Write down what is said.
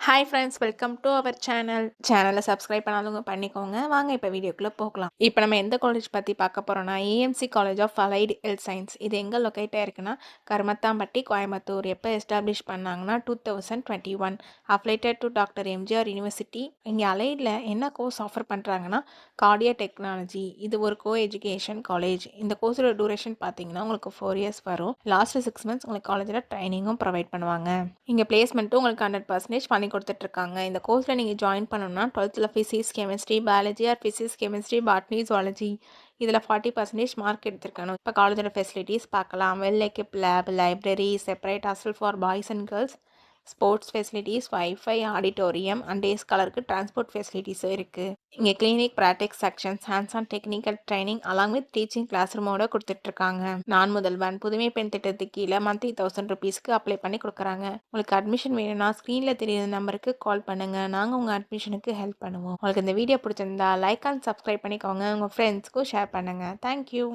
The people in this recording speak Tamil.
Hi friends, welcome to our channel. சேனலை சப்ஸ்கிரைப் பண்ணாதவங்க பண்ணிக்கோங்க. வாங்க இப்போ வீடியோக்குள்ளே போகலாம். இப்போ நம்ம எந்த காலேஜ் பற்றி பார்க்க போகிறோம்னா, AMC college of allied health science. இது எங்கே லொக்கேட் ஆயிருக்குன்னா கருமத்தாம்பட்டி, கோயம்புத்தூர். எப்போ எஸ்டாப்ளிஷ் பண்ணாங்கன்னா 2021. Affiliated to doctor MGR university. இங்கே அலைடில் என்ன கோர்ஸ் ஆஃபர் பண்ணுறாங்கன்னா கார்டியோ டெக்னாலஜி. இது ஒரு கோ எஜுகேஷன் காலேஜ். இந்த கோர்ஸோட டூரேஷன் பார்த்தீங்கன்னா உங்களுக்கு 4 இயர்ஸ் வரும். லாஸ்ட் 6 மந்த்ஸ் உங்களுக்கு காலேஜில் ட்ரைனிங்கும் ப்ரொவைட் பண்ணுவாங்க. இங்கே பிளேஸ்மெண்ட்டும் உங்களுக்கு 100% பண்ணி கொடுத்துட்ருக்காங்க. இந்த கோர்ஸில் நீங்கள் ஜாயின் பண்ணணும்னா 12th physics, chemistry, biology or physics, chemistry, botany, zoology இதில் 40% மார்க் எடுத்திருக்கணும். இப்போ காலேஜோட ஃபெசிலிட்டிஸ் பார்க்கலாம். Well equipped lab, library, separate hostel for boys and girls, sports facilities, wifi, auditorium and day ஸ்காலருக்கு டிரான்ஸ்போர்ட் ஃபெசிலிட்டிஸும் இருக்குது. இங்கே clinic, practical sections, hands on technical training along with teaching class ரூமோட கொடுத்துட்ருக்காங்க. நான் முதல்வன் புதுமை பெண் திட்டத்துக்கு கீழே மந்த்லி 1000 ருபீஸ்க்கு அப்ளை பண்ணி கொடுக்குறாங்க. உங்களுக்கு அட்மிஷன் வேணும்னா ஸ்க்ரீனில் தெரியுற நம்பருக்கு கால் பண்ணுங்கள். நாங்கள் உங்கள் அட்மிஷனுக்கு ஹெல்ப் பண்ணுவோம். உங்களுக்கு இந்த வீடியோ பிடிச்சிருந்தா லைக் அண்ட் சப்ஸ்கிரைப் பண்ணிக்கோங்க. உங்கள் ஃப்ரெண்ட்ஸ்க்கும் ஷேர் பண்ணுங்கள். தேங்க்யூ.